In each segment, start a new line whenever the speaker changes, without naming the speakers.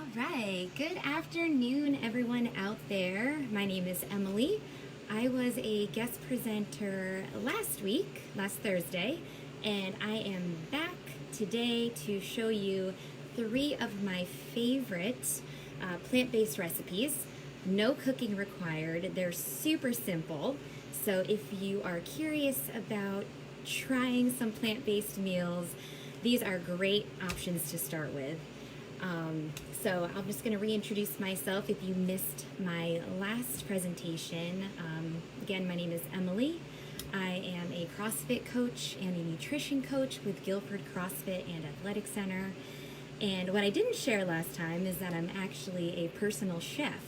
All right, good afternoon, everyone out there. My name is Emily. I was a guest presenter last Thursday, and I am back today to show you 3 of my favorite plant-based recipes. No cooking required. They're super simple. So if you are curious about trying some plant-based meals, these are great options to start with. So I'm just going to reintroduce myself if you missed my last presentation. Again, my name is Emily. I am a CrossFit coach and a nutrition coach with Guilford CrossFit and Athletic Center. And what I didn't share last time is that I'm actually a personal chef.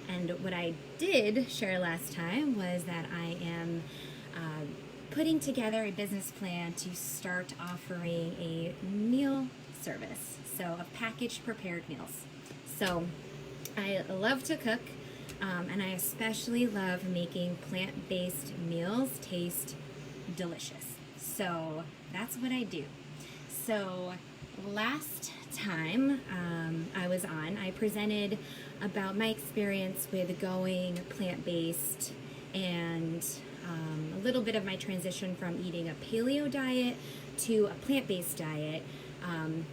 And what I did share last time was that I am putting together a business plan to start offering a meal service, so of packaged prepared meals. So I love to cook, and I especially love making plant-based meals taste delicious. So that's what I do. So last time I was on, I presented about my experience with going plant-based and a little bit of my transition from eating a paleo diet to a plant-based diet.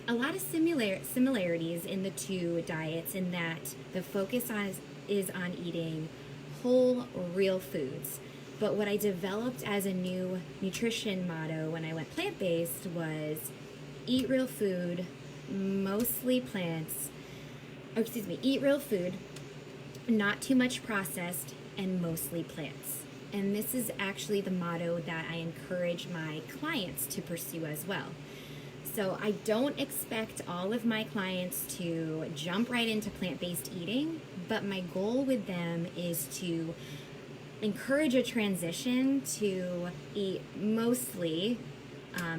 A lot of similarities in the two diets in that the focus is on eating whole, real foods. But what I developed as a new nutrition motto when I went plant-based was eat real food, mostly plants, eat real food, not too much processed, and mostly plants. And this is actually the motto that I encourage my clients to pursue as well. So I don't expect all of my clients to jump right into plant-based eating, but my goal with them is to encourage a transition to eat mostly,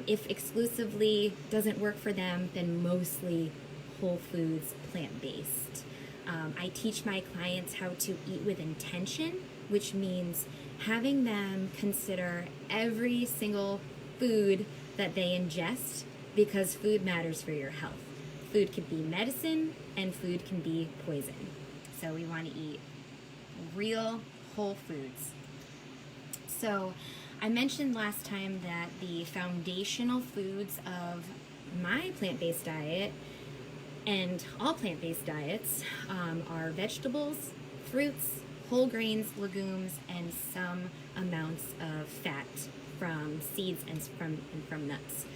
if exclusively doesn't work for them, then mostly whole foods, plant-based. I teach my clients how to eat with intention, which means having them consider every single food that they ingest, because food matters for your health. Food can be medicine and food can be poison. So we want to eat real whole foods. So I mentioned last time that the foundational foods of my plant-based diet and all plant-based diets are vegetables, fruits, whole grains, legumes, and some amounts of fat from seeds and from nuts.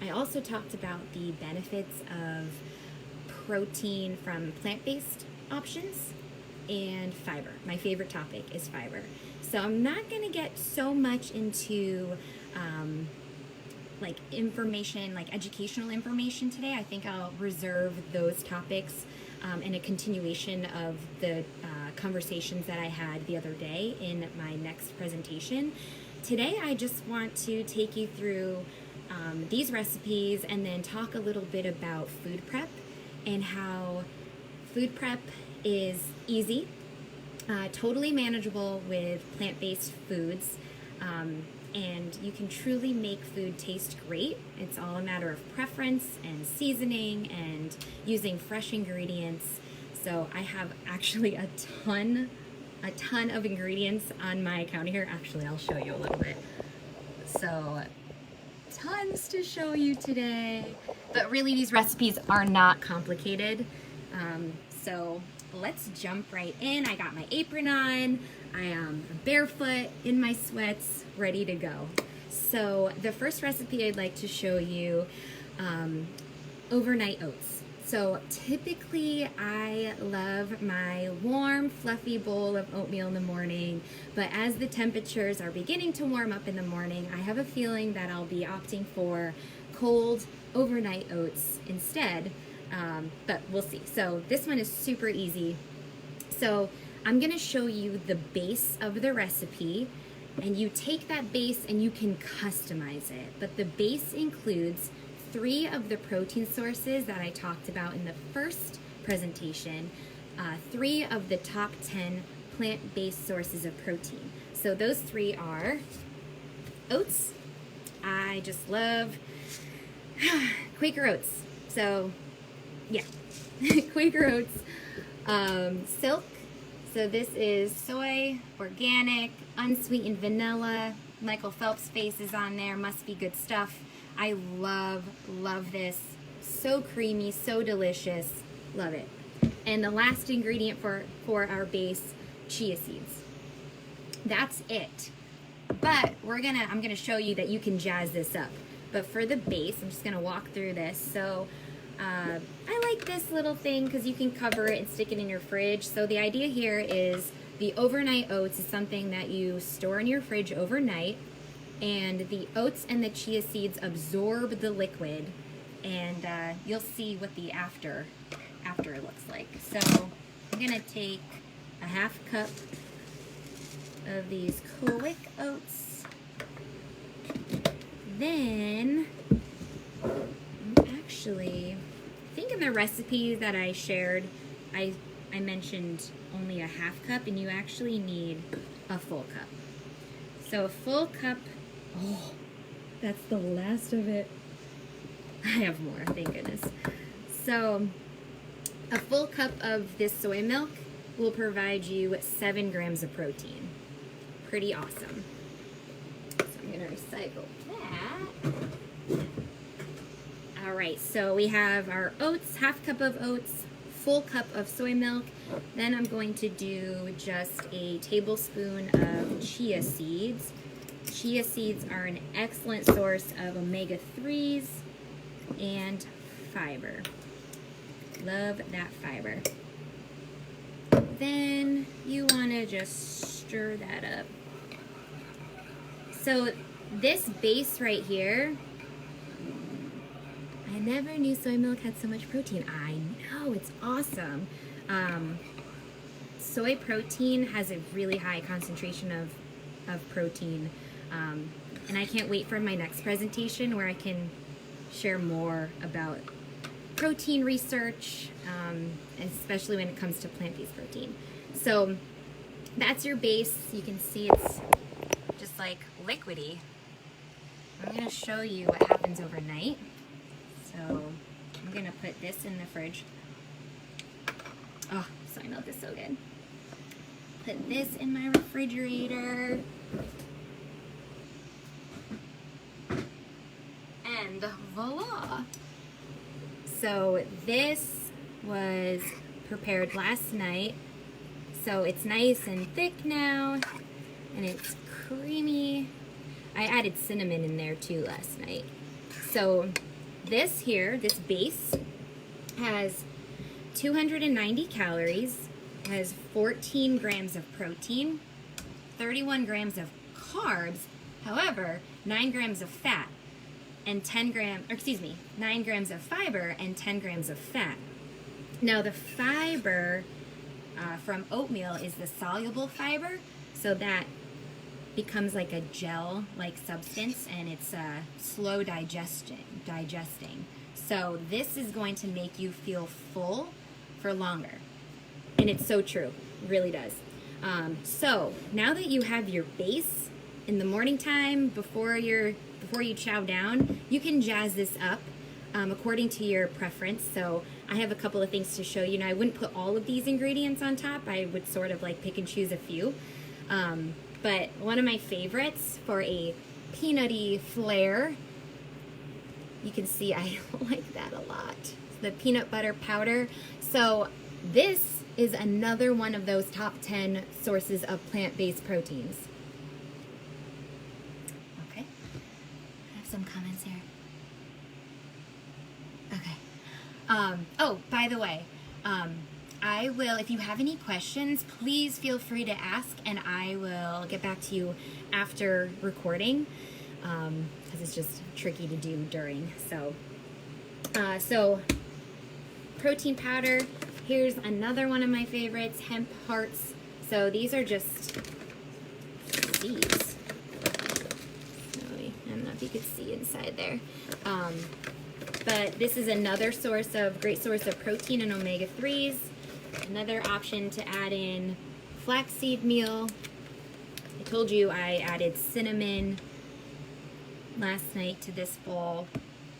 I also talked about the benefits of protein from plant-based options and fiber. My favorite topic is fiber. So I'm not going to get so much into educational information today. I think I'll reserve those topics in a continuation of the conversations that I had the other day in my next presentation. Today I just want to take you through these recipes and then talk a little bit about food prep and how food prep is easy, totally manageable with plant-based foods, and you can truly make food taste great. It's all a matter of preference and seasoning and using fresh ingredients. So I have actually a ton of ingredients on my counter here. Actually, I'll show you a little bit. So tons to show you today, but really these recipes are not complicated. So let's jump right in. I got my apron on. I am barefoot in my sweats, ready to go. So the first recipe I'd like to show you, overnight oats. So typically I love my warm, fluffy bowl of oatmeal in the morning, but as the temperatures are beginning to warm up in the morning, I have a feeling that I'll be opting for cold overnight oats instead, but we'll see. So this one is super easy. So I'm gonna show you the base of the recipe, and you take that base and you can customize it, but the base includes 3 of the protein sources that I talked about in the first presentation, 3 of the top 10 plant-based sources of protein. So those 3 are oats. I just love Quaker oats. So yeah, Quaker Oats Silk. So this is soy, organic, unsweetened vanilla. Michael Phelps' face is on there. Must be good stuff. I love this. So creamy, so delicious. Love it. And the last ingredient for our base, chia seeds. That's it. But I'm gonna show you that you can jazz this up. But for the base, I'm just gonna walk through this. So I like this little thing because you can cover it and stick it in your fridge. So the idea here is the overnight oats is something that you store in your fridge overnight, and the oats and the chia seeds absorb the liquid, and you'll see what the after looks like. So I'm gonna take a half cup of these quick oats. Then, actually, I think in the recipe that I shared, I mentioned only a half cup, and you actually need a full cup. So a full cup, oh, that's the last of it. I have more, thank goodness. So a full cup of this soy milk will provide you 7 grams of protein. Pretty awesome. So I'm gonna recycle that. All right, so we have our oats, half cup of oats, full cup of soy milk. Then I'm going to do just a tablespoon of chia seeds. Chia seeds are an excellent source of omega-3s and fiber. Love that fiber. Then you want to just stir that up. So this base right here, I never knew soy milk had so much protein. I know, it's awesome. Soy protein has a really high concentration of protein, and I can't wait for my next presentation where I can share more about protein research, especially when it comes to plant-based protein. So that's your base. You can see it's just like liquidy. I'm going to show you what happens overnight. So I'm going to put this in the fridge. Oh, soy milk is so good. Put this in my refrigerator. And voila! So this was prepared last night. So it's nice and thick now, and it's creamy. I added cinnamon in there too last night. So this here, this base, has 290 calories, has 14 grams of protein, 31 grams of carbs, however, 9 grams of fat, and 9 grams of fiber and 10 grams of fat. Now the fiber from oatmeal is the soluble fiber, so that becomes like a gel-like substance, and it's slow digesting. So this is going to make you feel full for longer, and it's so true, it really does. So now that you have your base in the morning time before you chow down, you can jazz this up according to your preference. So I have a couple of things to show you. Now, I wouldn't put all of these ingredients on top. I would sort of like pick and choose a few. But one of my favorites for a peanutty flair, you can see I like that a lot, the peanut butter powder. So this is another one of those top 10 sources of plant-based proteins. Okay, I have some comments here. Okay. Oh, by the way, I will, if you have any questions, please feel free to ask, and I will get back to you after recording, because it's just tricky to do during. So protein powder, here's another one of my favorites, hemp hearts. So these are just seeds. I don't know if you could see inside there. But this is another great source of protein and omega-3s. Another option to add in flaxseed meal. I told you I added cinnamon last night to this bowl.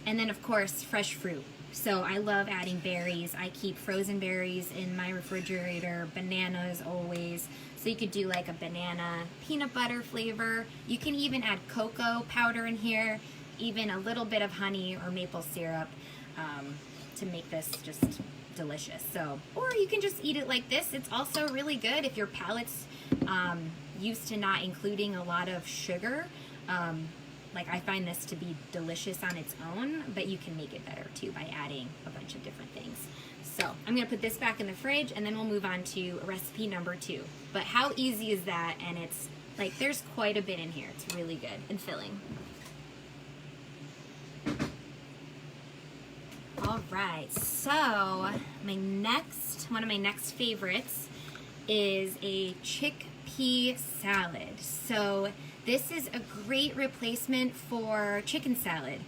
And then, of course, fresh fruit. So I love adding berries. I keep frozen berries in my refrigerator, bananas always. So you could do like a banana peanut butter flavor. You can even add cocoa powder in here, even a little bit of honey or maple syrup to make this just delicious. So, or you can just eat it like this. It's also really good if your palate's used to not including a lot of sugar. Like I find this to be delicious on its own, but you can make it better too by adding a bunch of different things. So I'm gonna put this back in the fridge and then we'll move on to recipe number 2. But how easy is that? And it's like, there's quite a bit in here. It's really good and filling. All right, so one of my next favorites is a chickpea salad. So this is a great replacement for chicken salad.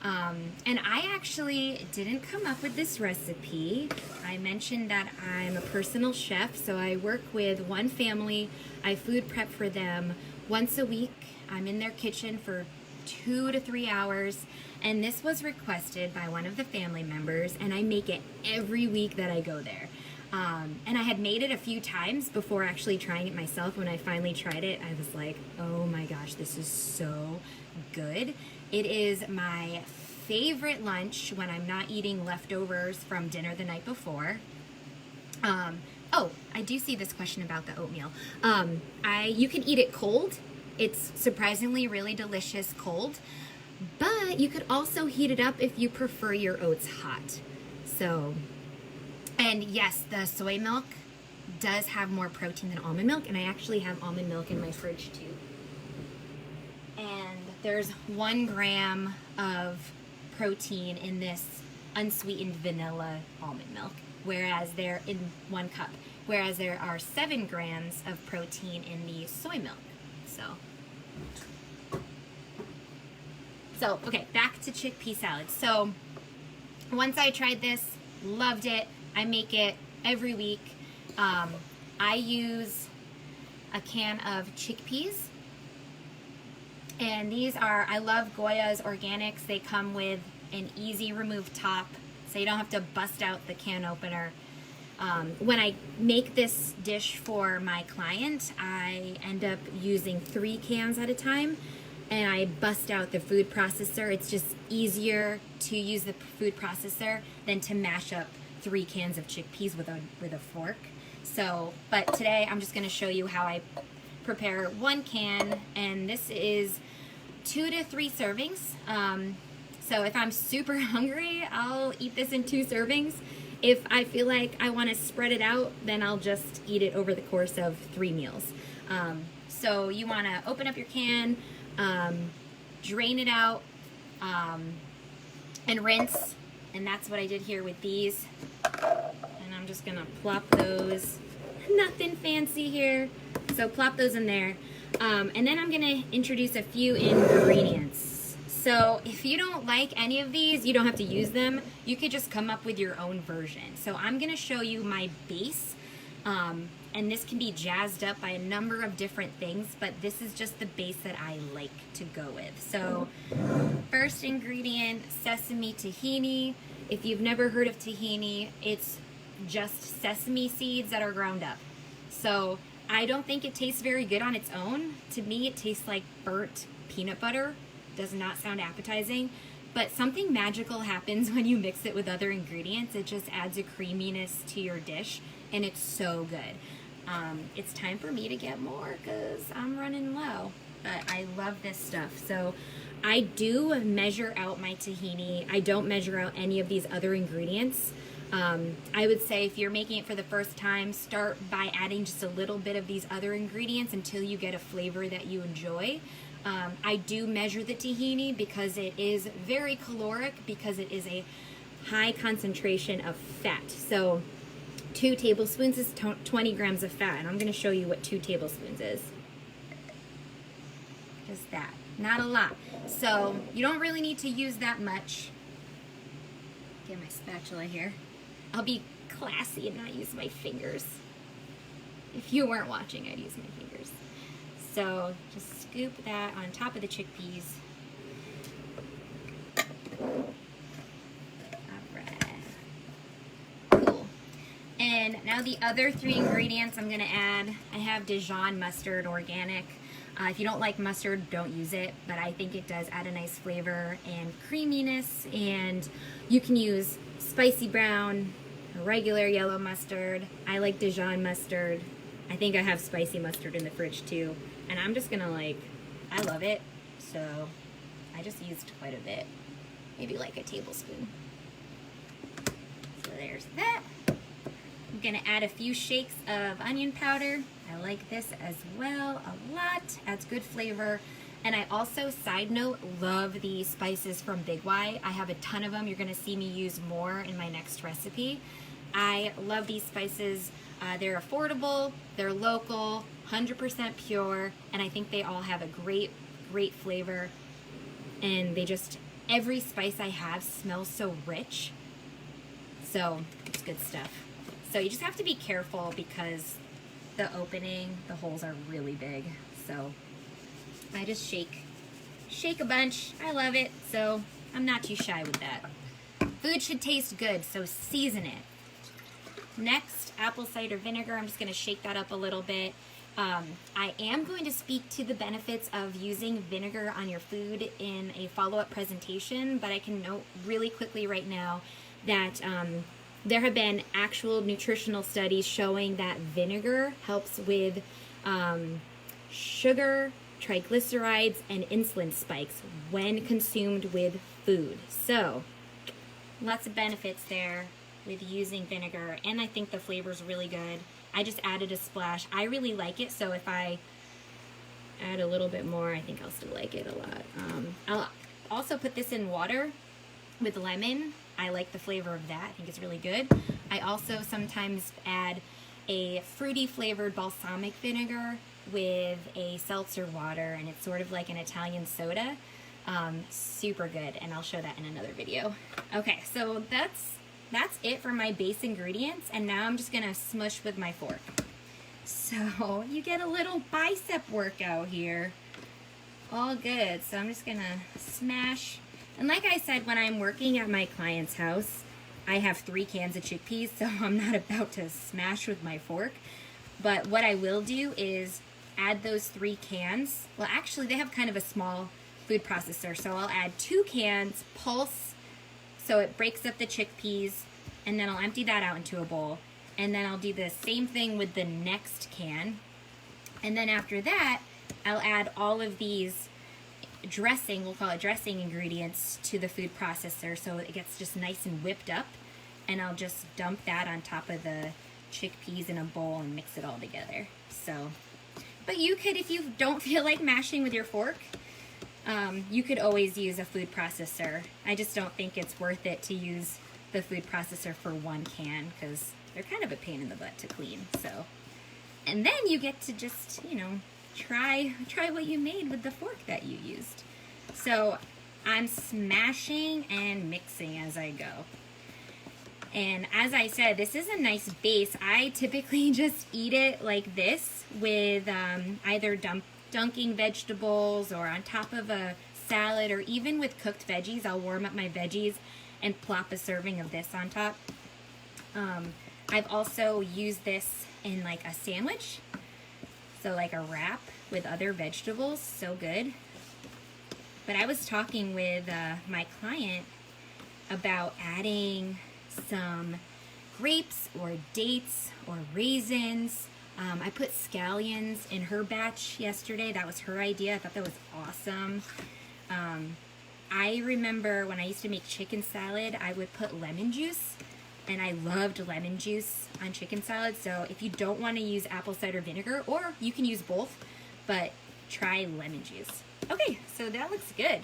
And I actually didn't come up with this recipe. I mentioned that I'm a personal chef, so I work with one family. I food prep for them once a week. I'm in their kitchen for 2 to 3 hours, and this was requested by one of the family members, and I make it every week that I go there. And I had made it a few times before actually trying it myself. When I finally tried it, I was like, oh my gosh, this is so good. It is my favorite lunch when I'm not eating leftovers from dinner the night before. Oh, I do see this question about the oatmeal. You can eat it cold. It's surprisingly really delicious cold, but you could also heat it up if you prefer your oats hot. So, and yes, the soy milk does have more protein than almond milk, and I actually have almond milk in my fridge too. And there's 1 gram of protein in this unsweetened vanilla almond milk, whereas there in 1 cup, whereas there are 7 grams of protein in the soy milk. So okay, back to chickpea salad. So once I tried this, loved it. I make it every week. I use a can of chickpeas. And these are, I love Goya's Organics. They come with an easy remove top, so you don't have to bust out the can opener. When I make this dish for my client, I end up using 3 cans at a time, and I bust out the food processor. It's just easier to use the food processor than to mash up 3 cans of chickpeas with a fork. So, but today I'm just going to show you how I prepare 1 can, and this is 2 to 3 servings. So if I'm super hungry, I'll eat this in 2 servings. If I feel like I want to spread it out, then I'll just eat it over the course of 3 meals. So you want to open up your can, drain it out, and rinse. And that's what I did here with these. And I'm just going to plop those. Nothing fancy here. So plop those in there. And then I'm going to introduce a few ingredients. So if you don't like any of these, you don't have to use them. You could just come up with your own version. So I'm going to show you my base. And this can be jazzed up by a number of different things, but this is just the base that I like to go with. So first ingredient, sesame tahini. If you've never heard of tahini, it's just sesame seeds that are ground up. So I don't think it tastes very good on its own. To me, it tastes like burnt peanut butter. Does not sound appetizing, but something magical happens when you mix it with other ingredients. It just adds a creaminess to your dish, and it's so good. It's time for me to get more because I'm running low, but I love this stuff. So I do measure out my tahini. I don't measure out any of these other ingredients. I would say if you're making it for the first time, start by adding just a little bit of these other ingredients until you get a flavor that you enjoy. I do measure the tahini because it is very caloric, because it is a high concentration of fat. So 2 tablespoons is 20 grams of fat, and I'm going to show you what 2 tablespoons is. Just that. Not a lot. So you don't really need to use that much. Get my spatula here. I'll be classy and not use my fingers. If you weren't watching, I'd use my fingers. So just scoop that on top of the chickpeas. All right. then now the other 3 ingredients I'm gonna add, I have Dijon mustard organic. If you don't like mustard, don't use it, but I think it does add a nice flavor and creaminess, and you can use spicy brown, regular yellow mustard. I like Dijon mustard. I think I have spicy mustard in the fridge too, and I'm just gonna I love it, so I just used quite a bit, maybe like a tablespoon. So there's that. I'm gonna add a few shakes of onion powder. I like this as well a lot, adds good flavor. And I also, side note, love the spices from Big Y. I have a ton of them. You're gonna see me use more in my next recipe. I love these spices. They're affordable, they're local, 100% pure, and I think they all have a great, great flavor. And they just, every spice I have smells so rich. So it's good stuff. So you just have to be careful because the opening, the holes are really big. So I just shake a bunch. I love it, so I'm not too shy with that. Food should taste good, so season it. Next, apple cider vinegar. I'm just gonna shake that up a little bit. I am going to speak to the benefits of using vinegar on your food in a follow-up presentation, but I can note really quickly right now that there have been actual nutritional studies showing that vinegar helps with sugar, triglycerides, and insulin spikes when consumed with food. So, lots of benefits there with using vinegar, and I think the flavor's really good. I just added a splash. I really like it, so if I add a little bit more, I think I'll still like it a lot. I'll also put this in water with lemon. I like the flavor of that. I think it's really good. I also sometimes add a fruity flavored balsamic vinegar with a seltzer water, and it's sort of like an Italian soda. Super good, and I'll show that in another video. Okay, so that's it for my base ingredients, and now I'm just gonna smush with my fork. So you get a little bicep workout here. All good. So I'm just gonna smash. And like I said, when I'm working at my client's house, I have 3 cans of chickpeas, so I'm not about to smash with my fork. But what I will do is add those 3 cans. Well, actually, they have kind of a small food processor, so I'll add 2 cans, pulse, so it breaks up the chickpeas, and then I'll empty that out into a bowl. And then I'll do the same thing with the next can. And then after that, I'll add all of these dressing, we'll call it dressing ingredients, to the food processor so it gets just nice and whipped up. And I'll just dump that on top of the chickpeas in a bowl and mix it all together. So, but you could, if you don't feel like mashing with your fork, you could always use a food processor. I just don't think it's worth it to use the food processor for 1 can because they're kind of a pain in the butt to clean. So, and then you get to just, you know, try what you made with the fork that you used. So I'm smashing and mixing as I go. And as I said, this is a nice base. I typically just eat it like this with either dunking vegetables or on top of a salad, or even with cooked veggies. I'll warm up my veggies and plop a serving of this on top. I've also used this in like a sandwich, so like a wrap with other vegetables. So good. But I was talking with my client about adding some grapes or dates or raisins. I put scallions in her batch yesterday. That was her idea. I thought that was awesome. I remember when I used to make chicken salad, I would put lemon juice, and I loved lemon juice on chicken salad. So if you don't want to use apple cider vinegar, or you can use both, but try lemon juice. Okay, so that looks good.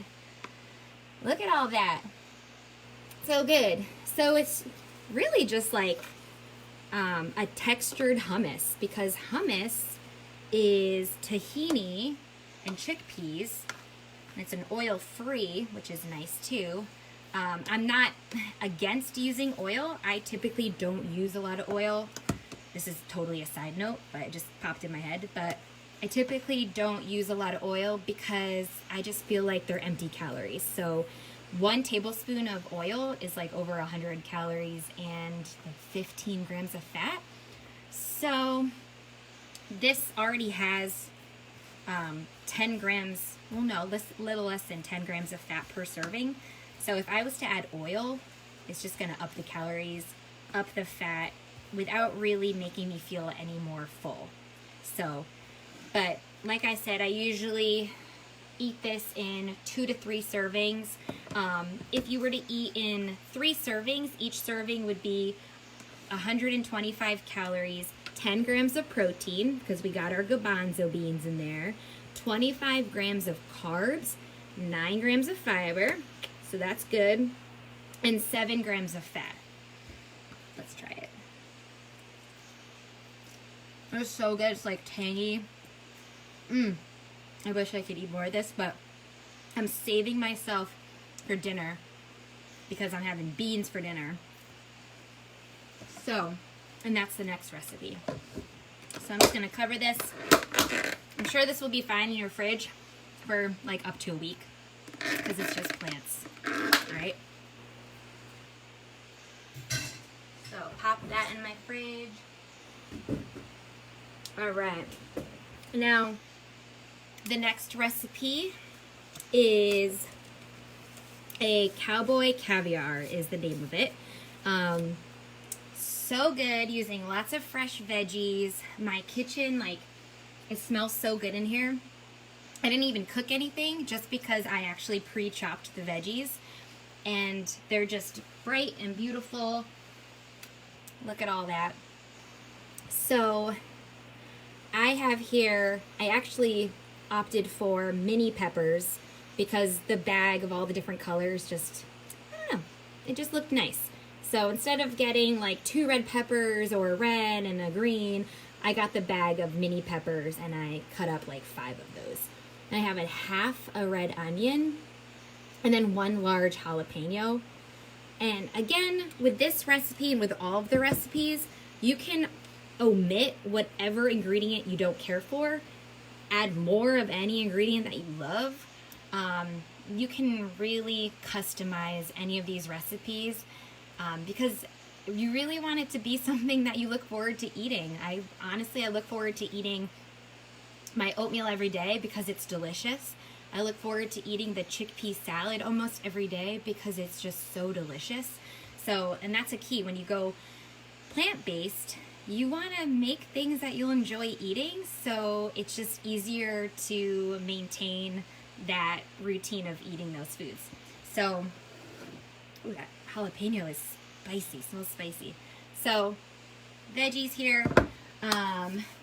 Look at all that. So good. So it's really just like a textured hummus, because hummus is tahini and chickpeas. It's an oil-free, which is nice too. I'm not against using oil. I typically don't use a lot of oil. This is totally a side note, but it just popped in my head. But I typically don't use a lot of oil because I just feel like they're empty calories. So 1 tablespoon of oil is like over 100 calories and 15 grams of fat. So this already has 10 grams, well no, little less than 10 grams of fat per serving. So if I was to add oil, it's just gonna up the calories, up the fat, without really making me feel any more full. So, but like I said, I usually eat this in 2 to 3 servings. If you were to eat in 3 servings, each serving would be 125 calories, 10 grams of protein, because we got our garbanzo beans in there, 25 grams of carbs, 9 grams of fiber, so that's good, and 7 grams of fat. Let's try it. It's so good. It's like tangy. I wish I could eat more of this, but I'm saving myself for dinner because I'm having beans for dinner. So, and that's the next recipe. So I'm just going to cover this. I'm sure this will be fine in your fridge for like up to a week because it's just plants. All right. So pop that in my fridge. All right. Now, the next recipe is a cowboy caviar is the name of it. So good, using lots of fresh veggies. My kitchen, like, it smells so good in here. I didn't even cook anything just because I actually pre-chopped the veggies. And they're just bright and beautiful. Look at all that. So I have here, I actually opted for mini peppers because the bag of all the different colors just, I don't know, it just looked nice. So instead of getting like 2 red peppers or a red and a green, I got the bag of mini peppers and I cut up like 5 of those. And I have a half a red onion and then 1 large jalapeno. And again, with this recipe and with all of the recipes, you can omit whatever ingredient you don't care for, add more of any ingredient that you love. You can really customize any of these recipes because you really want it to be something that you look forward to eating. I look forward to eating my oatmeal every day because it's delicious. I look forward to eating the chickpea salad almost every day because it's just so delicious. So, and that's a key. When you go plant-based, you want to make things that you'll enjoy eating, so it's just easier to maintain that routine of eating those foods. So, ooh, that jalapeno is spicy, smells spicy. So, veggies here.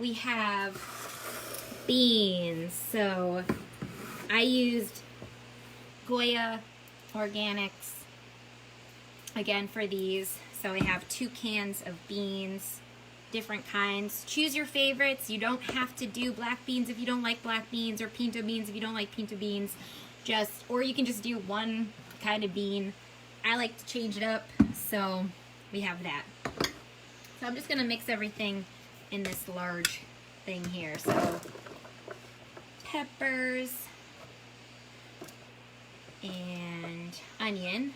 We have beans. So, I used Goya Organics again for these. So, I have 2 cans of beans. Different kinds. Choose your favorites. You don't have to do black beans if you don't like black beans, or pinto beans if you don't like pinto beans. Or you can just do one kind of bean. I like to change it up, so we have that. So I'm just gonna mix everything in this large thing here. So peppers and onion.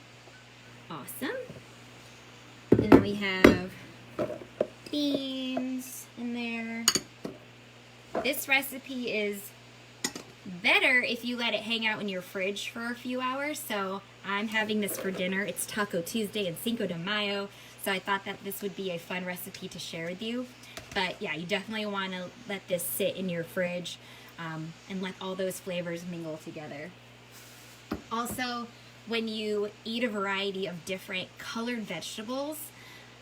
Awesome. And then we have beans in there. This recipe is better if you let it hang out in your fridge for a few hours. So I'm having this for dinner. It's Taco Tuesday and Cinco de Mayo, so I thought that this would be a fun recipe to share with you. But yeah, you definitely want to let this sit in your fridge and let all those flavors mingle together. Also, when you eat a variety of different colored vegetables,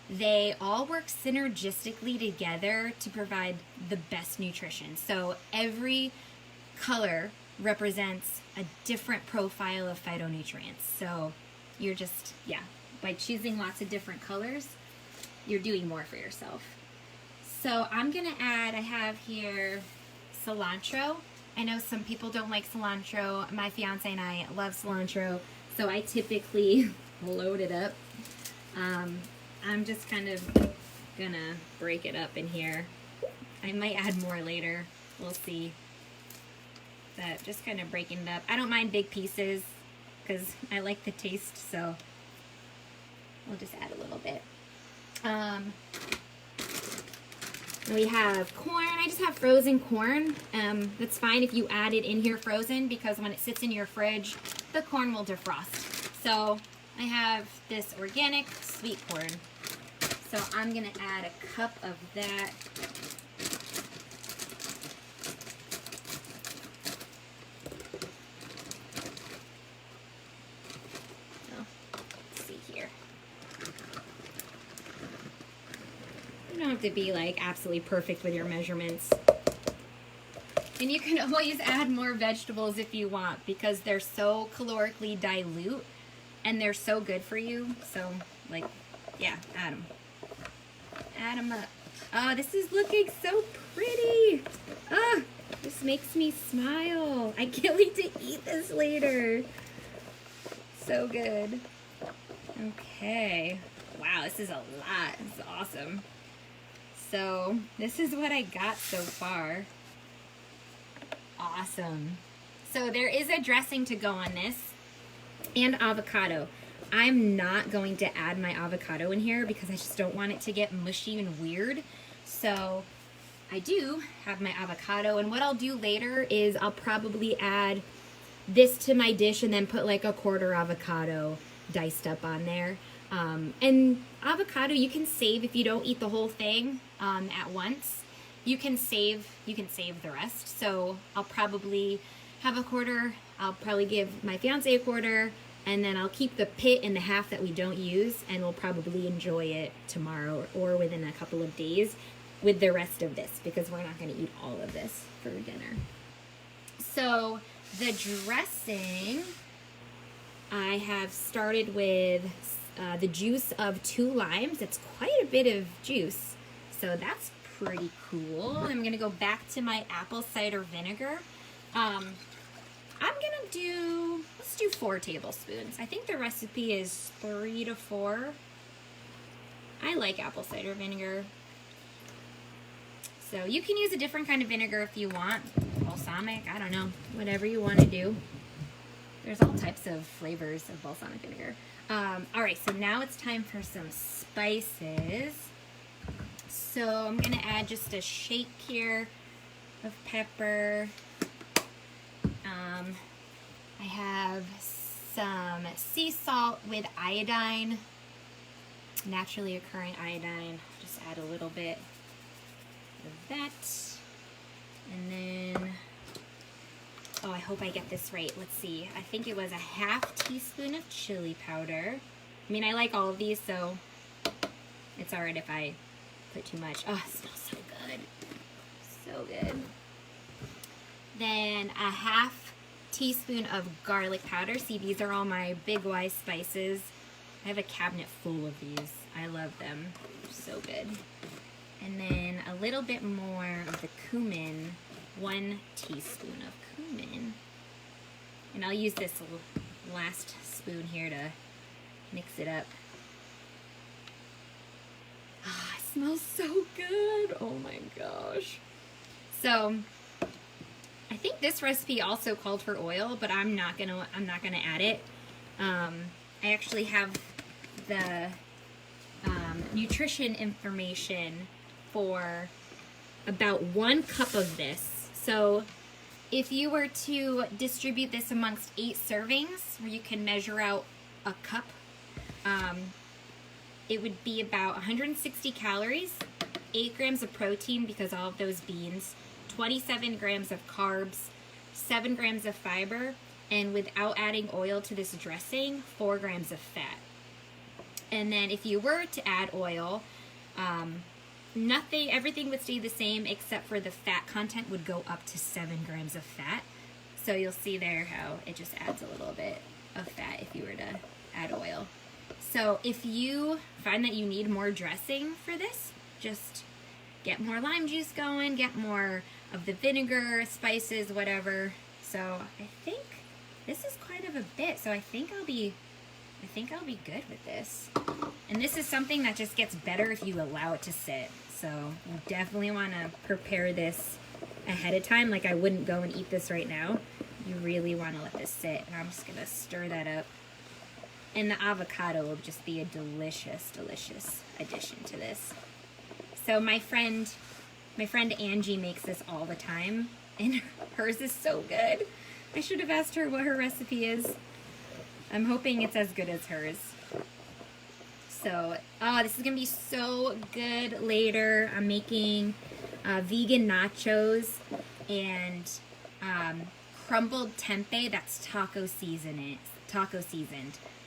they all work synergistically together to provide the best nutrition. So every color represents a different profile of phytonutrients. So you're just, by choosing lots of different colors, you're doing more for yourself. So I'm gonna add, I have here cilantro. I know some people don't like cilantro. My fiance and I love cilantro, so I typically load it up. I'm just kind of gonna break it up in here. I might add more later. We'll see. But just kind of breaking it up. I don't mind big pieces because I like the taste, so we'll just add a little bit. We have corn. I just have frozen corn. That's fine if you add it in here frozen, because when it sits in your fridge, the corn will defrost. So I have this organic sweet corn. So I'm gonna add a cup of that. Oh, let's see here. You don't have to be like absolutely perfect with your measurements. And you can always add more vegetables if you want, because they're so calorically dilute and they're so good for you. So like, yeah, add them. Add them up. Oh, this is looking so pretty. Oh, this makes me smile. I can't wait to eat this later. So good. Okay. Wow, this is a lot. This is awesome. So this is what I got so far. Awesome. So there is a dressing to go on this, and avocado. I'm not going to add my avocado in here because I just don't want it to get mushy and weird. So I do have my avocado, and what I'll do later is I'll probably add this to my dish and then put like a quarter avocado diced up on there. And avocado you can save if you don't eat the whole thing at once. You can save the rest. So I'll probably have a quarter. I'll probably give my fiance a quarter, and then I'll keep the pit and the half that we don't use, and we'll probably enjoy it tomorrow or within a couple of days with the rest of this, because we're not going to eat all of this for dinner. So the dressing, I have started with the juice of 2 limes. It's quite a bit of juice, so that's pretty cool. I'm gonna go back to my apple cider vinegar. Let's do 4 tablespoons. I think the recipe is 3 to 4. I like apple cider vinegar. So you can use a different kind of vinegar if you want. Balsamic, I don't know, whatever you want to do. There's all types of flavors of balsamic vinegar. All right, so now it's time for some spices. So I'm gonna add just a shake here of pepper. I have some sea salt with iodine, naturally occurring iodine. Just add a little bit of that. And then, oh, I hope I get this right. Let's see. I think it was a ½ teaspoon of chili powder. I mean, I like all of these, so it's all right if I put too much. Oh, it smells so good. So good. Then a ½ teaspoon of garlic powder. See, these are all my Big Y spices. I have a cabinet full of these. I love them. So good. And then a little bit more of the cumin. 1 teaspoon of cumin. And I'll use this last spoon here to mix it up. Ah, it smells so good. Oh my gosh. So I think this recipe also called for oil, but I'm not gonna add it. I actually have the nutrition information for about 1 cup of this. So if you were to distribute this amongst 8 servings, where you can measure out a cup, it would be about 160 calories, 8 grams of protein because all of those beans, 27 grams of carbs, 7 grams of fiber, and without adding oil to this dressing, 4 grams of fat. And then if you were to add oil, everything would stay the same except for the fat content would go up to 7 grams of fat. So you'll see there how it just adds a little bit of fat if you were to add oil. So if you find that you need more dressing for this, just get more lime juice going, get more of the vinegar, spices, whatever. So I think this is quite of a bit. So I think I'll be good with this. And this is something that just gets better if you allow it to sit. So you definitely want to prepare this ahead of time. Like, I wouldn't go and eat this right now. You really want to let this sit. And I'm just going to stir that up. And the avocado will just be a delicious, delicious addition to this. So my friend My friend Angie makes this all the time, and hers is so good. I should have asked her what her recipe is. I'm hoping it's as good as hers. So, oh, this is gonna be so good later. I'm making vegan nachos and crumbled tempeh that's taco seasoned.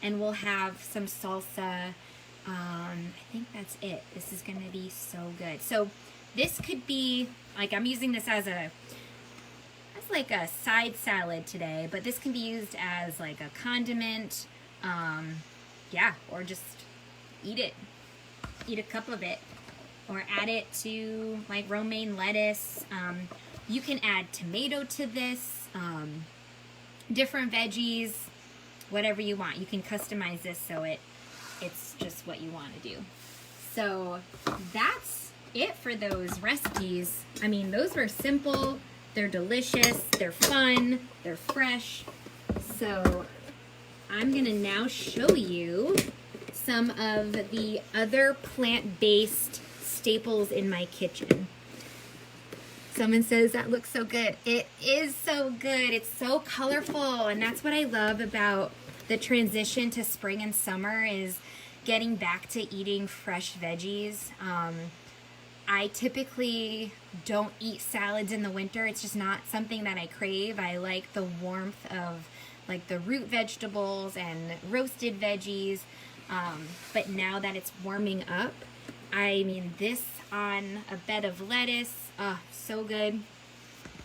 And we'll have some salsa. I think that's it. This is gonna be so good. So this could be, like, I'm using this as like a side salad today, but this can be used as like a condiment, yeah, or just eat a cup of it, or add it to like romaine lettuce. You can add tomato to this, different veggies, whatever you want. You can customize this so it's just what you want to do. So that's it for those recipes. I mean, those were simple, they're delicious, they're fun, they're fresh. So I'm gonna now show you some of the other plant-based staples in my kitchen. Someone says that looks so good. It is so good. It's so colorful, and that's what I love about the transition to spring and summer, is getting back to eating fresh veggies. I typically don't eat salads in the winter. It's just not something that I crave. I like the warmth of like the root vegetables and roasted veggies. But now that it's warming up, I mean, this on a bed of lettuce, so good.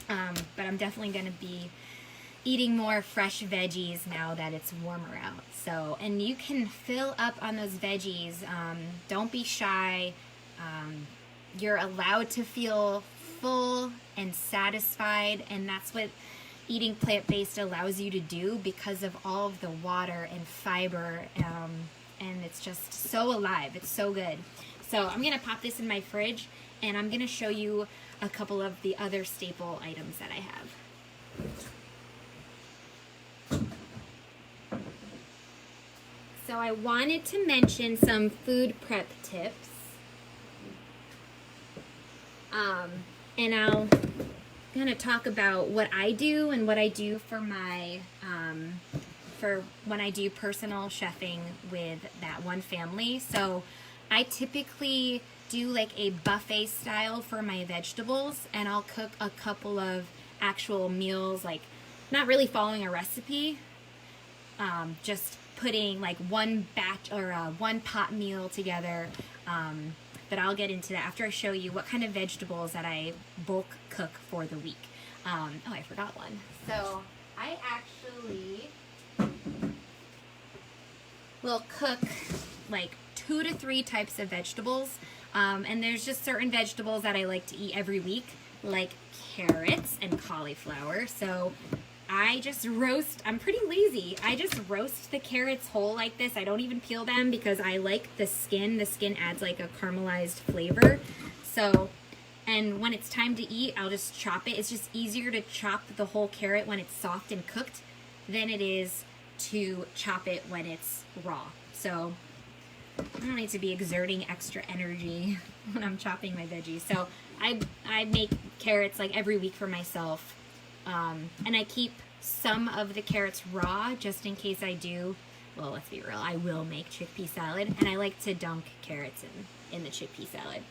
But I'm definitely going to be eating more fresh veggies now that it's warmer out. So, and you can fill up on those veggies. Don't be shy. You're allowed to feel full and satisfied, and that's what eating plant-based allows you to do because of all of the water and fiber, and it's just so alive. It's so good. So I'm gonna pop this in my fridge, and I'm gonna show you a couple of the other staple items that I have. So I wanted to mention some food prep tips. And I'll kind of talk about what I do and what I do for my, for when I do personal chefing with that one family. So I typically do like a buffet style for my vegetables, and I'll cook a couple of actual meals, like not really following a recipe, just putting like one batch or one pot meal together. But I'll get into that after I show you what kind of vegetables that I bulk cook for the week. Oh, I forgot one. So I actually will cook like 2 to 3 types of vegetables. And there's just certain vegetables that I like to eat every week, like carrots and cauliflower. So I just roast, I'm pretty lazy. I just roast the carrots whole like this. I don't even peel them because I like the skin. The skin adds like a caramelized flavor. So, and when it's time to eat, I'll just chop it. It's just easier to chop the whole carrot when it's soft and cooked than it is to chop it when it's raw. So I don't need to be exerting extra energy when I'm chopping my veggies. So I make carrots like every week for myself. And I keep some of the carrots raw just in case I do. Well, let's be real, I will make chickpea salad, and I like to dunk carrots in the chickpea salad.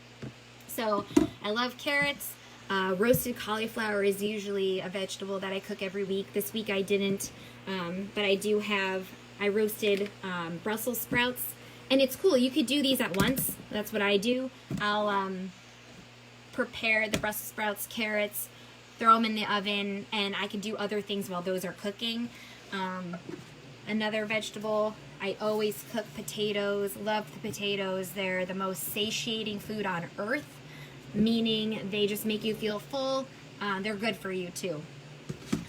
So I love carrots. Roasted cauliflower is usually a vegetable that I cook every week. This week I didn't, but I roasted Brussels sprouts, and it's cool. You could do these at once. That's what I do. I'll prepare the Brussels sprouts, carrots, throw them in the oven, and I can do other things while those are cooking. Another vegetable, I always cook potatoes. Love the potatoes. They're the most satiating food on earth, meaning they just make you feel full. They're good for you too.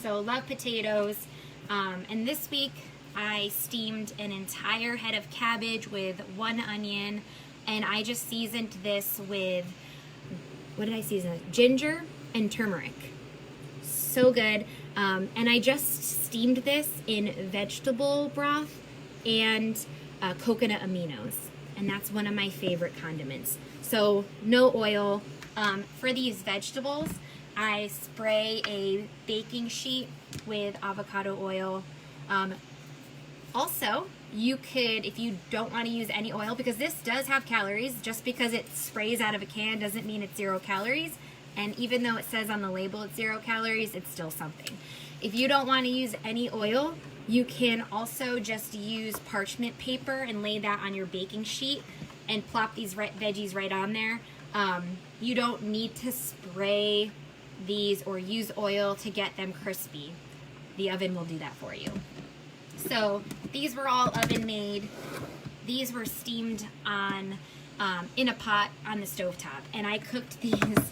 So love potatoes. And this week I steamed an entire head of cabbage with 1 onion, and I just seasoned this with, what did I season it? Ginger and turmeric. So good. And I just steamed this in vegetable broth and coconut aminos, and that's one of my favorite condiments. So no oil, For these vegetables, I spray a baking sheet with avocado oil. Also, you could, if you don't want to use any oil, because this does have calories, just because it sprays out of a can doesn't mean it's 0 calories. And even though it says on the label it's 0 calories, it's still something. If you don't want to use any oil, you can also just use parchment paper and lay that on your baking sheet and plop these veggies right on there. You don't need to spray these or use oil to get them crispy. The oven will do that for you. So these were all oven made. These were steamed on in a pot on the stovetop, and I cooked these.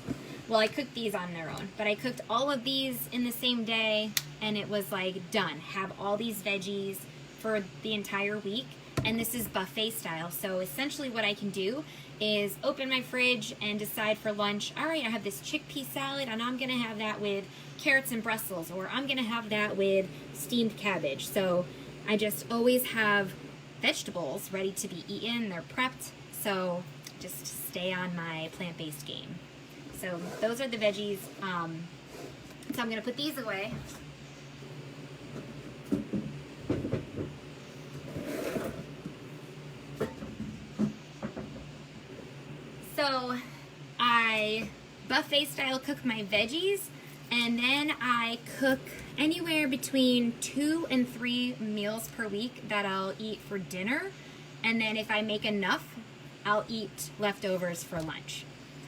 Well, I cooked these on their own, but I cooked all of these in the same day, and it was like done. Have all these veggies for the entire week, and this is buffet style. So essentially what I can do is open my fridge and decide for lunch, all right, I have this chickpea salad, and I'm gonna have that with carrots and Brussels, or I'm gonna have that with steamed cabbage. So I just always have vegetables ready to be eaten. They're prepped, so just stay on my plant-based game. So those are the veggies. So I'm gonna put these away. So I buffet style cook my veggies, and then I cook anywhere between 2 and 3 meals per week that I'll eat for dinner. And then if I make enough, I'll eat leftovers for lunch.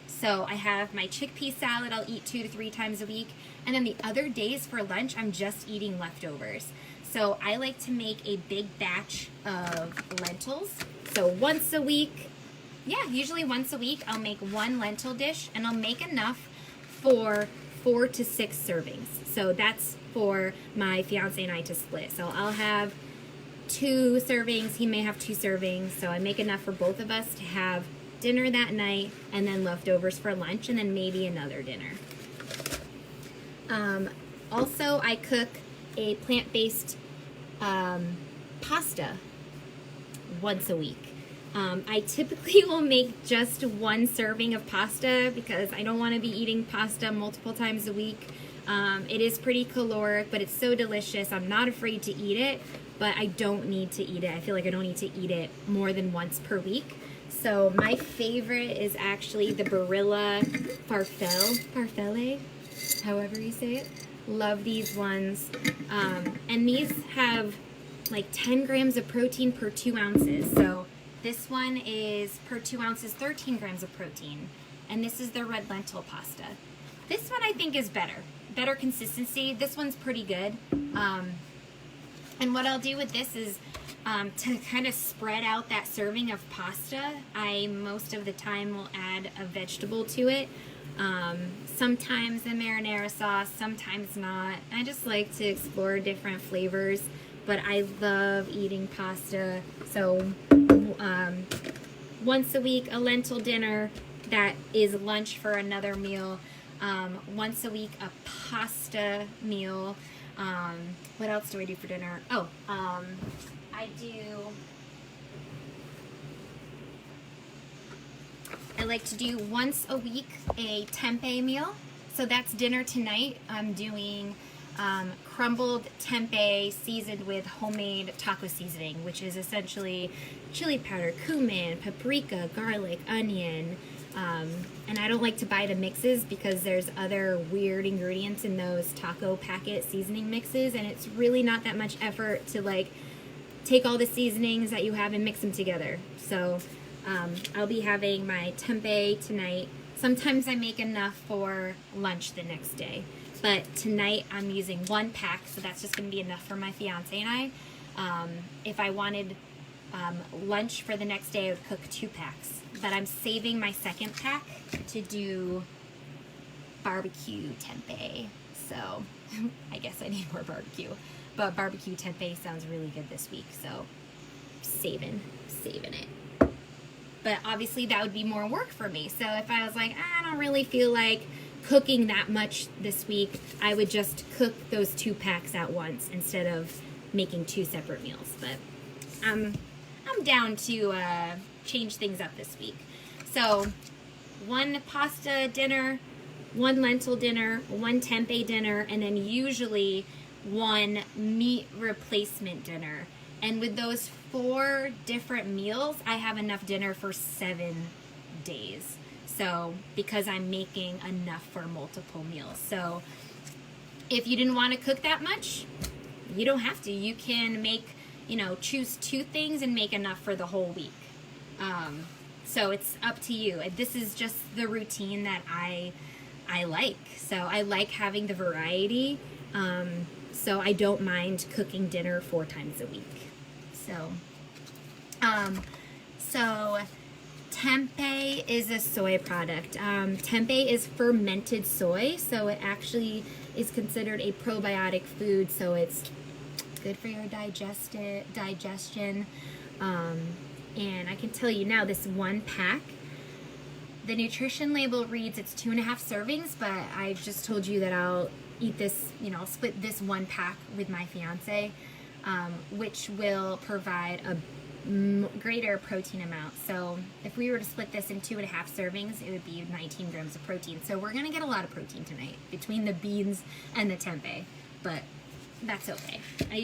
So I have my chickpea salad I'll eat 2 to 3 times a week. And then the other days for lunch, I'm just eating leftovers. So I like to make a big batch of lentils. So once a week, usually once a week, I'll make 1 lentil dish, and I'll make enough for 4 to 6 servings. So that's for my fiance and I to split. So I'll have 2 servings, he may have 2 servings. So I make enough for both of us to have dinner that night, and then leftovers for lunch, and then maybe another dinner. Also, I cook a plant-based pasta once a week. I typically will make just 1 serving of pasta because I don't want to be eating pasta multiple times a week. It is pretty caloric, but it's so delicious. I'm not afraid to eat it, but I don't need to eat it. I feel like I don't need to eat it more than once per week. So my favorite is actually the Barilla Farfalle, however you say it. Love these ones. And these have like 10 grams of protein per 2 ounces. So this one is per 2 ounces, 13 grams of protein. And this is the red lentil pasta. This one I think is better consistency. This one's pretty good. And what I'll do with this is to kind of spread out that serving of pasta, I most of the time will add a vegetable to it. Sometimes a marinara sauce, sometimes not. I just like to explore different flavors, but I love eating pasta. So once a week, a lentil dinner that is lunch for another meal. Once a week, a pasta meal. What else do I do for dinner? I like to do once a week a tempeh meal. So that's dinner tonight. I'm doing crumbled tempeh seasoned with homemade taco seasoning, which is essentially chili powder, cumin, paprika, garlic, onion. And I don't like to buy the mixes because there's other weird ingredients in those taco packet seasoning mixes, and it's really not that much effort to like take all the seasonings that you have and mix them together. So I'll be having my tempeh tonight. Sometimes I make enough for lunch the next day, but tonight I'm using 1 pack, so that's just going to be enough for my fiance and I. If I wanted lunch for the next day, I would cook 2 packs. But I'm saving my 2nd pack to do barbecue tempeh. So I guess I need more barbecue. But barbecue tempeh sounds really good this week, so saving it. But obviously that would be more work for me. So if I was like, I don't really feel like cooking that much this week, I would just cook those 2 packs at once instead of making 2 separate meals. But I'm down to change things up this week. So one pasta dinner, one lentil dinner, one tempeh dinner, and then usually one meat replacement dinner. And with those 4 different meals, I have enough dinner for 7 days. So, because I'm making enough for multiple meals. So, if you didn't want to cook that much, you don't have to. You can make, choose 2 things and make enough for the whole week. So it's up to you. This is just the routine that I like. So I like having the variety. So I don't mind cooking dinner 4 times a week. So tempeh is a soy product. Tempeh is fermented soy, so it actually is considered a probiotic food, so it's good for your digestion. And I can tell you now, this 1 pack, the nutrition label reads it's 2.5 servings, but I just told you that I'll eat this, I'll split this 1 pack with my fiance, which will provide a greater protein amount. So if we were to split this in 2.5 servings, it would be 19 grams of protein. So we're going to get a lot of protein tonight between the beans and the tempeh, but that's okay. I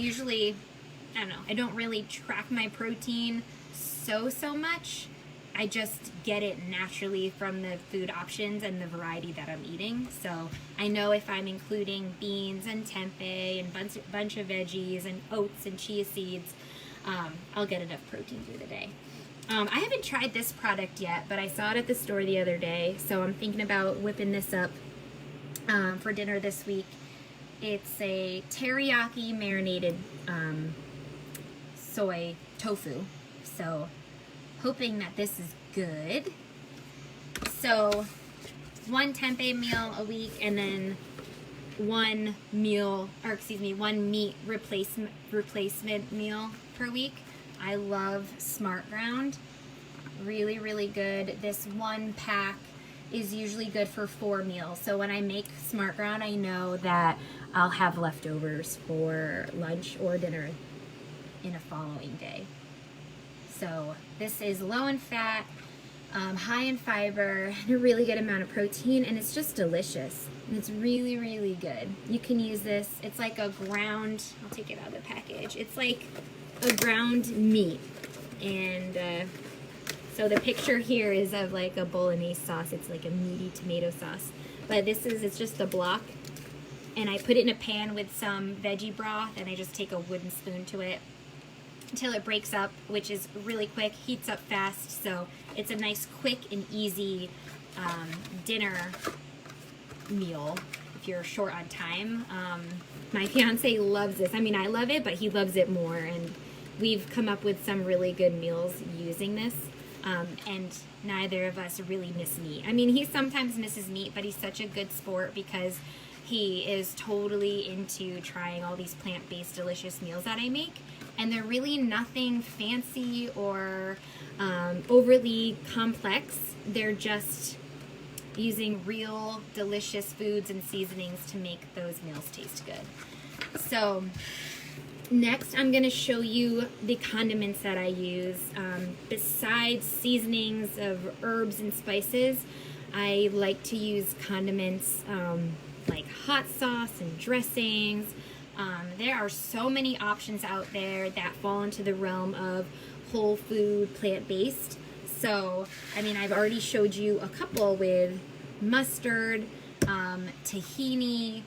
don't really track my protein so much. I just get it naturally from the food options and the variety that I'm eating. So I know if I'm including beans and tempeh and bunch of veggies and oats and chia seeds, I'll get enough protein through the day. I haven't tried this product yet, but I saw it at the store the other day, so I'm thinking about whipping this up for dinner this week. It's a teriyaki marinated soy tofu. So hoping that this is good. So 1 tempeh meal a week, and then 1 meat replacement meal per week. I love Smart Ground. Really, really good. This 1 pack is usually good for 4 meals. So when I make Smart Ground, I know that I'll have leftovers for lunch or dinner in a following day. So this is low in fat, high in fiber, and a really good amount of protein, and it's just delicious. And it's really, really good. You can use this. It's like a ground, I'll take it out of the package. It's like a ground meat. And so the picture here is of like a bolognese sauce. It's like a meaty tomato sauce. But it's just a block. And I put it in a pan with some veggie broth, and I just take a wooden spoon to it until it breaks up, which is really quick, heats up fast, so it's a nice, quick, and easy dinner meal if you're short on time. My fiance loves this. I mean, I love it, but he loves it more, and we've come up with some really good meals using this, and neither of us really miss meat. I mean, he sometimes misses meat, but he's such a good sport because he is totally into trying all these plant-based delicious meals that I make. And they're really nothing fancy or overly complex. They're just using real delicious foods and seasonings to make those meals taste good. So next I'm going to show you the condiments that I use. Besides seasonings of herbs and spices, I like to use condiments like hot sauce and dressings. There are so many options out there that fall into the realm of whole food, plant-based. So, I mean, I've already showed you a couple with mustard, tahini,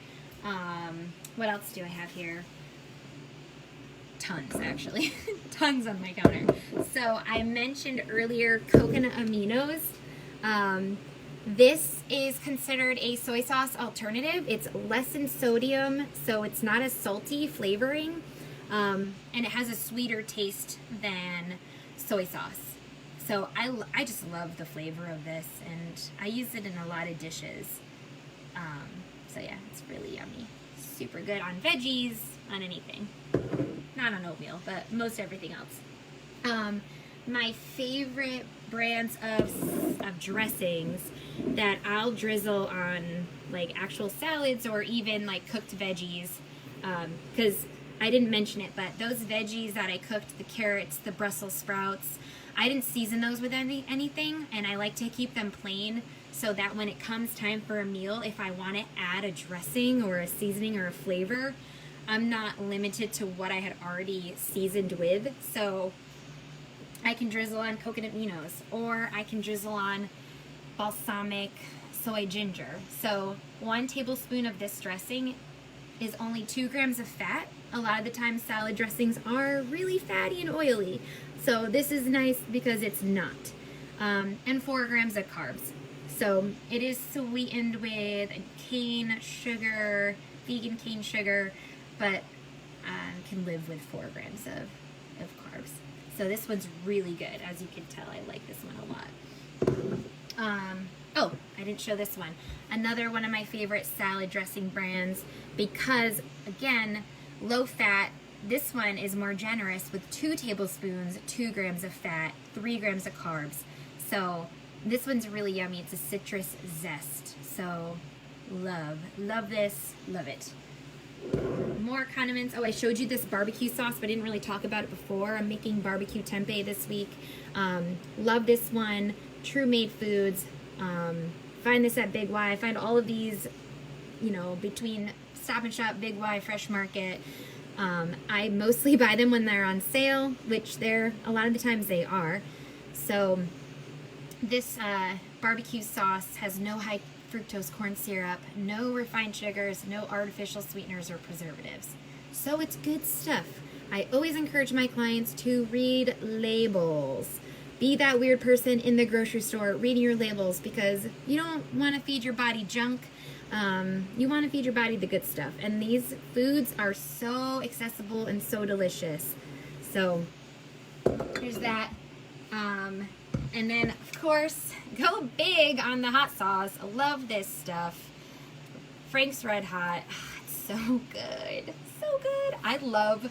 what else do I have here? Tons, actually. Tons on my counter. So, I mentioned earlier coconut aminos. This is considered a soy sauce alternative. It's less in sodium, so it's not as salty flavoring, and it has a sweeter taste than soy sauce. So I just love the flavor of this, and I use it in a lot of dishes. So yeah, it's really yummy. Super good on veggies, on anything. Not on oatmeal, but most everything else. My favorite brands of dressings that I'll drizzle on like actual salads or even like cooked veggies, because I didn't mention it, but those veggies that I cooked, the carrots, the Brussels sprouts, I didn't season those with anything, and I like to keep them plain so that when it comes time for a meal, if I want to add a dressing or a seasoning or a flavor, I'm not limited to what I had already seasoned with. So I can drizzle on coconut aminos, or I can drizzle on balsamic soy ginger. So 1 tablespoon of this dressing is only 2 grams of fat. A lot of the time salad dressings are really fatty and oily. So this is nice because it's not. And 4 grams of carbs. So it is sweetened with cane sugar, vegan cane sugar, but can live with 4 grams of carbs. So this one's really good. As you can tell, I like this one a lot. Oh, I didn't show this one. Another one of my favorite salad dressing brands because, again, low fat. This one is more generous with 2 tablespoons, 2 grams of fat, 3 grams of carbs. So this one's really yummy. It's a citrus zest. So love this, love it. More condiments. Oh, I showed you this barbecue sauce, but I didn't really talk about it before. I'm making barbecue tempeh this week. Love this one. True Made Foods. Find this at Big Y. Find all of these, between Stop and Shop, Big Y, Fresh Market. I mostly buy them when they're on sale, which a lot of the times they are. So this barbecue sauce has no high fructose corn syrup, no refined sugars, no artificial sweeteners or preservatives. So it's good stuff. I always encourage my clients to read labels. Be that weird person in the grocery store reading your labels because you don't want to feed your body junk. You want to feed your body the good stuff. And these foods are so accessible and so delicious. So there's that. And then, of course, go big on the hot sauce. I love this stuff. Frank's Red Hot. It's so good. So good. I love,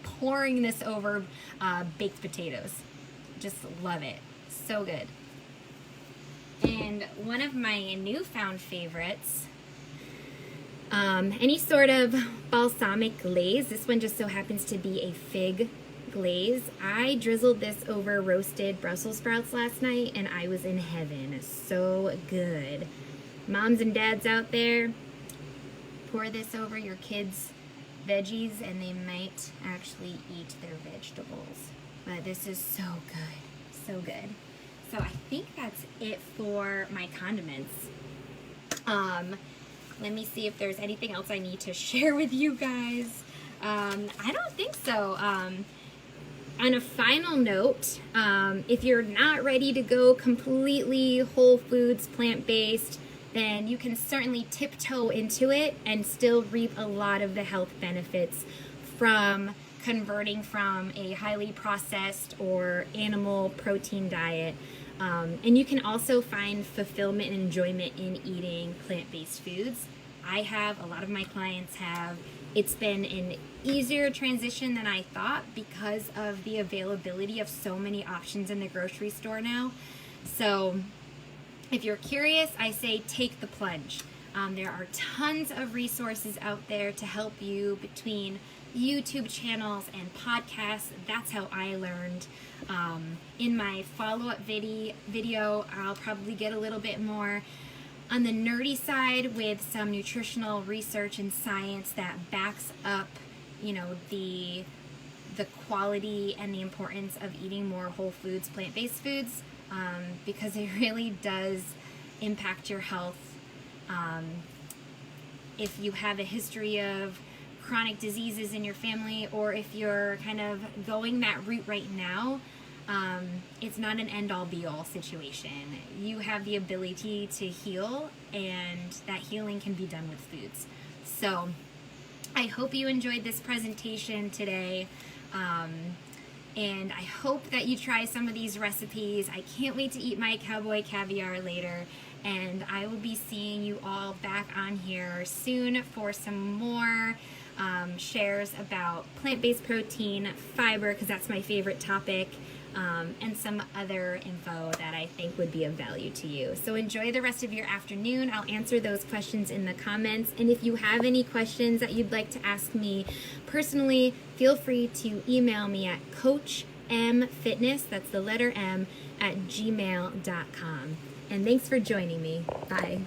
pouring this over baked potatoes. Just love it. So good. And one of my newfound favorites, any sort of balsamic glaze. This one just so happens to be a fig glaze. I drizzled this over roasted Brussels sprouts last night and I was in heaven. So good. Moms and dads out there, pour this over your kids' veggies and they might actually eat their vegetables. But this is so good. So good. So I think that's it for my condiments. Let me see if there's anything else I need to share with you guys. I don't think so. On a final note, if you're not ready to go completely whole foods, plant-based, then you can certainly tiptoe into it and still reap a lot of the health benefits from converting from a highly processed or animal protein diet. And you can also find fulfillment and enjoyment in eating plant-based foods. I have, a lot of my clients have. It's been an easier transition than I thought because of the availability of so many options in the grocery store now. So if you're curious, I say take the plunge. There are tons of resources out there to help you between YouTube channels and podcasts. That's how I learned. In my follow-up video, I'll probably get a little bit more on the nerdy side with some nutritional research and science that backs up, the quality and the importance of eating more whole foods, plant-based foods, because it really does impact your health. If you have a history of chronic diseases in your family, or if you're kind of going that route right now, it's not an end-all be-all situation. You have the ability to heal, and that healing can be done with foods. So I hope you enjoyed this presentation today, and I hope that you try some of these recipes. I can't wait to eat my cowboy caviar later, and I will be seeing you all back on here soon for some more shares about plant-based protein, fiber, because that's my favorite topic, and some other info that I think would be of value to you. So enjoy the rest of your afternoon. I'll answer those questions in the comments. And if you have any questions that you'd like to ask me personally, feel free to email me at coachmfitness, that's the letter M, @gmail.com. And thanks for joining me. Bye.